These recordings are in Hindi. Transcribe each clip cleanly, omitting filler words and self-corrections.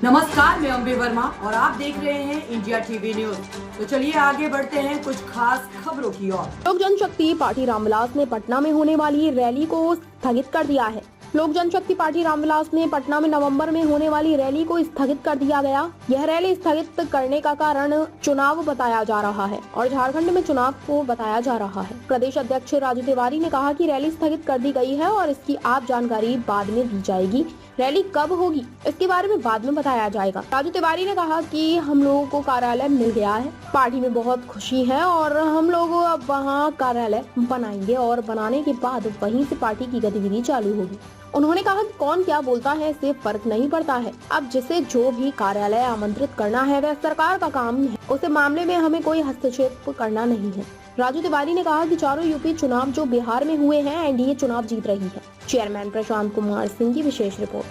नमस्कार, मैं अम्बे वर्मा और आप देख रहे हैं इंडिया टीवी न्यूज। तो चलिए आगे बढ़ते हैं कुछ खास खबरों की ओर। लोक जनशक्ति पार्टी रामविलास ने पटना में होने वाली रैली को स्थगित कर दिया है। लोक जनशक्ति पार्टी रामविलास ने पटना में नवंबर में होने वाली रैली को स्थगित कर दिया गया। यह रैली स्थगित करने का कारण चुनाव बताया जा रहा है और झारखंड में चुनाव को बताया जा रहा है। प्रदेश अध्यक्ष राजू तिवारी ने कहा कि रैली स्थगित कर दी गई है और इसकी आप जानकारी बाद में दी जाएगी। रैली कब होगी इसके बारे में बाद में बताया जाएगा। राजू तिवारी ने कहा कि हम लोगों को कार्यालय मिल गया है, पार्टी में बहुत खुशी है और हम लोग अब वहाँ कार्यालय बनाएंगे और बनाने के बाद वहीं से पार्टी की गतिविधि चालू होगी। उन्होंने कहा कि कौन क्या बोलता है इससे फर्क नहीं पड़ता है। अब जिसे जो भी कार्यालय आमंत्रित करना है वह सरकार का काम है, उसे मामले में हमें कोई हस्तक्षेप करना नहीं है। राजू तिवारी ने कहा कि चारों यूपी चुनाव जो बिहार में हुए हैं, एनडीए चुनाव जीत रही है। चेयरमैन प्रशांत कुमार सिंह की विशेष रिपोर्ट।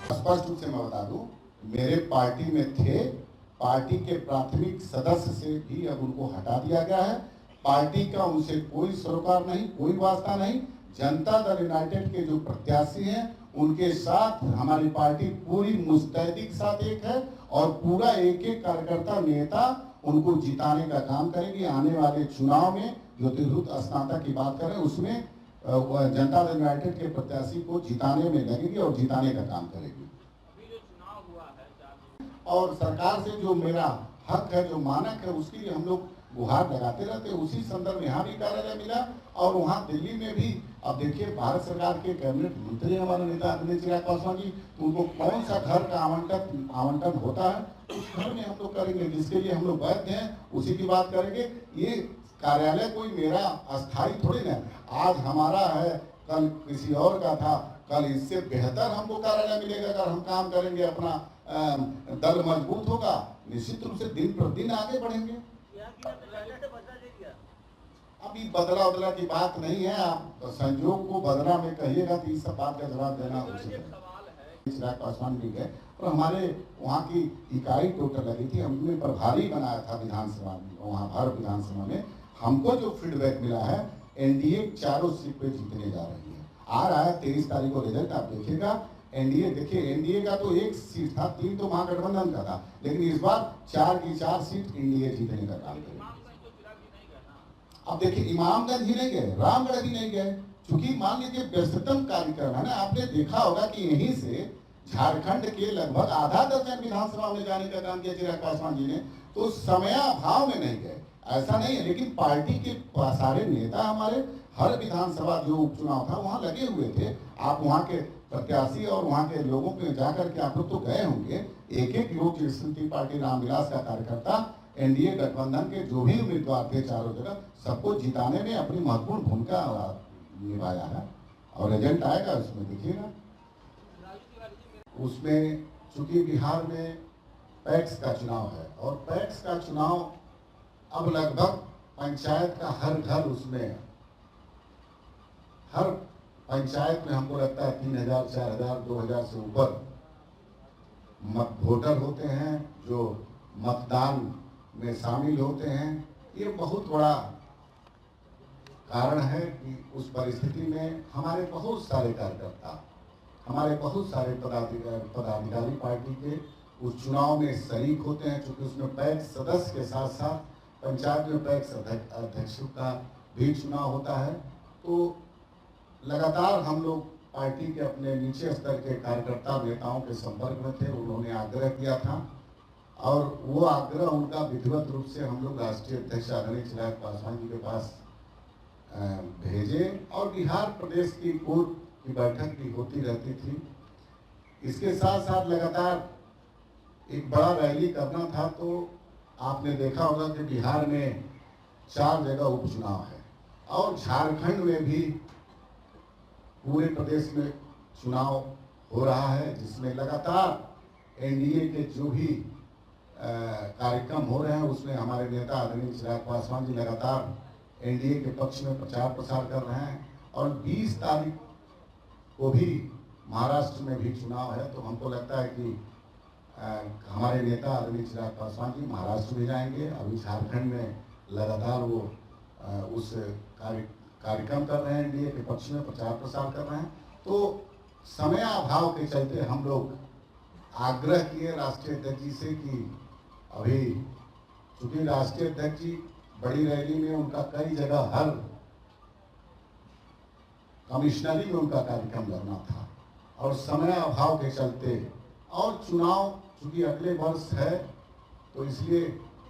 स्पष्ट रूप से मैं बता दूं, मेरे पार्टी में थे, पार्टी के प्राथमिक सदस्य से भी अब उनको हटा दिया गया है। पार्टी का उनसे कोई सरोकार नहीं, कोई वास्ता नहीं। जनता दल यूनाइटेड के जो प्रत्याशी हैं उनके साथ हमारी पार्टी पूरी मुस्तैदी के साथ एक है और पूरा एक एक कार्यकर्ता नेता उनको जिताने का काम करेगी। आने वाले चुनाव में जो तिरहुत स्नातक की बात करें उसमें जनता दल यूनाइटेड के प्रत्याशी को जिताने में लगेगी और जिताने का काम करेगी। अभी जो चुनाव हुआ है और सरकार से जो मेरा हक है, जो मानक है, उसके लिए हम लोग गुहार लगाते रहते हैं। उसी संदर्भ में यहाँ भी कार्यालय मिला और वहाँ दिल्ली में भी। अब देखिए, भारत सरकार के कैबिनेट मंत्री हमारे नेता आदरणीय चिराग पासवान जी, तो उनको कौन सा घर का आवंटन होता है उस घर में हम लोग करेंगे, जिसके लिए हम लोग वैध हैं उसी की बात करेंगे। ये कार्यालय कोई मेरा अस्थायी थोड़ी ना, आज हमारा है, कल किसी और का था, कल इससे बेहतर हमको कार्यालय मिलेगा अगर हम काम करेंगे, अपना दल मजबूत होगा, निश्चित रूप से दिन प्रतिदिन आगे बढ़ेंगे। अभी बदला की बात नहीं है, आप संयोग को बदला में कहिएगा तो इस सब बात का जवाब देना उचित है। चिराग पासवान भी गए और हमारे वहाँ की इकाई टोटल लगी थी, हमने प्रभारी बनाया था विधानसभा में, वहाँ भारत विधानसभा में। हमको जो फीडबैक मिला है, एनडीए चारों सीट पे जीतने जा रही है। आ रहा है 23 तारीख को रिजल्ट, आप देखिएगा। एनडीए देखिए, एनडीए का तो एक सीट था, 3 तो महागठबंधन का था, लेकिन इस बार 4 की 4 सीट एनडीए जीतने का काम करेगी। अब देखिए, इमामगंज ही नहीं गए, रामगढ़ भी नहीं गए, क्योंकि मान लीजिए व्यस्ततम कार्यक्रम है ना। आपने देखा होगा कि यहीं से झारखंड के लगभग आधा दर्जन विधानसभा में जाने का काम किया चिराग पासवान जी ने, तो समयाभाव में नहीं गए, ऐसा नहीं है। लेकिन पार्टी के सारे नेता हमारे हर विधानसभा जो उपचुनाव था वहां लगे हुए थे। आप वहां के प्रत्याशी और वहां के लोगों के जाकर के आप लोग तो गए होंगे। एक एक लोक जनशक्ति पार्टी रामविलास का कार्यकर्ता एनडीए गठबंधन के जो भी उम्मीदवार थे चारों जगह, सबको जिताने में अपनी महत्वपूर्ण भूमिका निभाया है और रिजल्ट आएगा उसमें देखिएगा। उसमें चूंकि बिहार में पैक्स का चुनाव है और पैक्स का चुनाव अब लगभग पंचायत का हर घर, उसमें हर पंचायत में हमको लगता है 3000, 4000, 2000 से ऊपर वोटर होते हैं जो मतदान में शामिल होते हैं। ये बहुत बड़ा कारण है कि उस परिस्थिति में हमारे बहुत सारे कार्यकर्ता, हमारे बहुत सारे पदाधिकारी पार्टी के उस चुनाव में शरीक होते हैं। चूंकि उसमें पैक्स सदस्य के साथ साथ पंचायत में पैक्स अध्यक्ष का भी चुनाव होता है। तो लगातार हम लोग पार्टी के अपने नीचे स्तर के कार्यकर्ता नेताओं के संपर्क में थे। उन्होंने आग्रह किया था और वो आग्रह उनका विधिवत रूप से हम लोग राष्ट्रीय अध्यक्ष आदरणीय चिराग पासवान जी के पास भेजे और बिहार प्रदेश की कोर की बैठक भी होती रहती थी। इसके साथ साथ लगातार एक बड़ा रैली करना था, तो आपने देखा होगा कि बिहार में 4 जगह उपचुनाव है और झारखंड में भी पूरे प्रदेश में चुनाव हो रहा है, जिसमें लगातार एनडीए के जो भी कार्यक्रम हो रहे हैं उसमें हमारे नेता आदरणीय चिराग पासवान जी लगातार एनडीए के पक्ष में प्रचार प्रसार कर रहे हैं। और 20 तारीख को भी महाराष्ट्र में भी चुनाव है, तो हमको लगता है कि हमारे नेता आदरणीय चिराग पासवान जी महाराष्ट्र में जाएंगे। अभी झारखंड में लगातार वो उस कार्यक्रम कर रहे हैं, एनडीए के पक्ष में प्रचार प्रसार कर रहे हैं। तो समय अभाव के चलते हम लोग आग्रह किए राष्ट्रीय अध्यक्ष जी से कि अभी चूंकि राष्ट्रीय अध्यक्ष जी बड़ी रैली में उनका कई जगह हर कमिश्नरी में उनका कार्यक्रम लगना था और समय अभाव के चलते और चुनाव चूंकि अगले वर्ष है तो इसलिए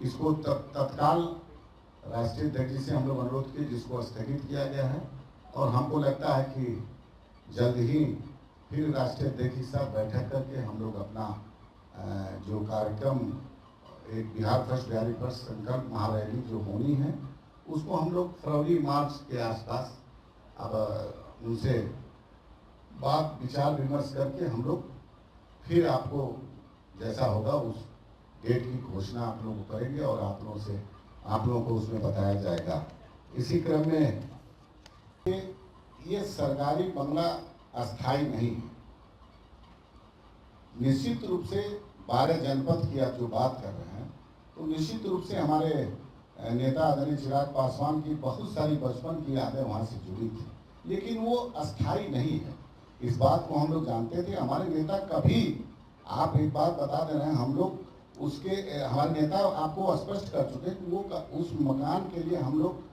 इसको तत्काल राष्ट्रीय अध्यक्ष जी से हम लोग अनुरोध किए जिसको स्थगित किया गया है और हमको लगता है कि जल्द ही फिर राष्ट्रीय अध्यक्ष के साथ बैठक करके हम लोग अपना जो कार्यक्रम एक बिहार फर्स्ट बिहारी फर्स्ट संकल्प महारैली जो होनी है उसको हम लोग फरवरी मार्च के आसपास अब उनसे बात विचार विमर्श करके हम लोग फिर आपको जैसा होगा उस डेट की घोषणा आप लोग करेंगे और आप लोगों को उसमें बताया जाएगा। इसी क्रम में ये सरकारी बंगला अस्थायी नहीं है। निश्चित रूप से 12 जनपद की आप जो बात कर रहे हैं तो निश्चित रूप से हमारे नेता आदरणीय चिराग पासवान की बहुत सारी बचपन की यादें वहाँ से जुड़ी थी, लेकिन वो अस्थायी नहीं है। इस बात को हम लोग जानते थे। हमारे नेता कभी, आप एक बात बता दे रहे हैं, हम लोग उसके हमारे नेता आपको स्पष्ट कर चुके कि वो उस मकान के लिए हम लोग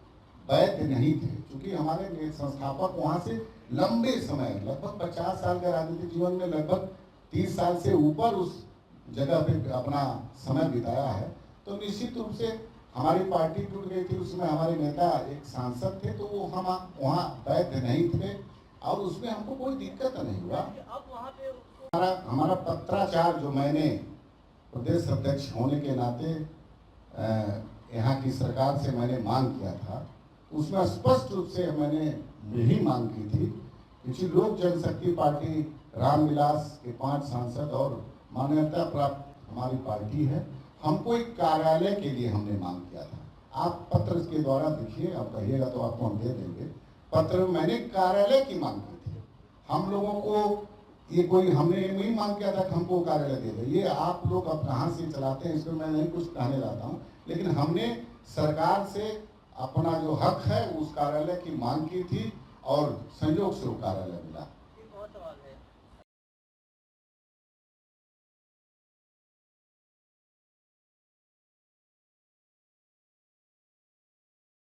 वैध नहीं थे, क्योंकि हमारे संस्थापक वहाँ से लंबे समय लगभग 50 साल का राजनीतिक जीवन में लगभग 30 साल से ऊपर उस जगह पे अपना समय बिताया है। तो निश्चित रूप से हमारी पार्टी टूट गई थी, उसमें हमारे नेता एक सांसद थे तो वो हम वहाँ वैध नहीं थे और उसमें हमको कोई दिक्कत नहीं हुआ। अब वहाँ पे हमारा पत्राचार जो मैंने प्रदेश अध्यक्ष होने के नाते यहाँ की सरकार से मैंने मांग किया था, उसमें स्पष्ट रूप से मैंने यही मांग की थी कि लोक जनशक्ति पार्टी रामविलास के 5 सांसद और मान्यता प्राप्त हमारी पार्टी है, हमको एक कार्यालय के लिए हमने मांग किया था। आप पत्र के द्वारा देखिए, आप कहिएगा तो आपको हम दे देंगे। पत्र मैंने कार्यालय की मांग की थी। हम लोगों को ये कोई हमने नहीं मांग किया था कि हमको कार्यालय दे दे। ये आप लोग अब कहाँ से चलाते हैं इसमें मैं नहीं कुछ कहने जाता हूँ, लेकिन हमने सरकार से अपना जो हक है उस कार्यालय की मांग की थी और संयोग से वो कार्यालय मिला।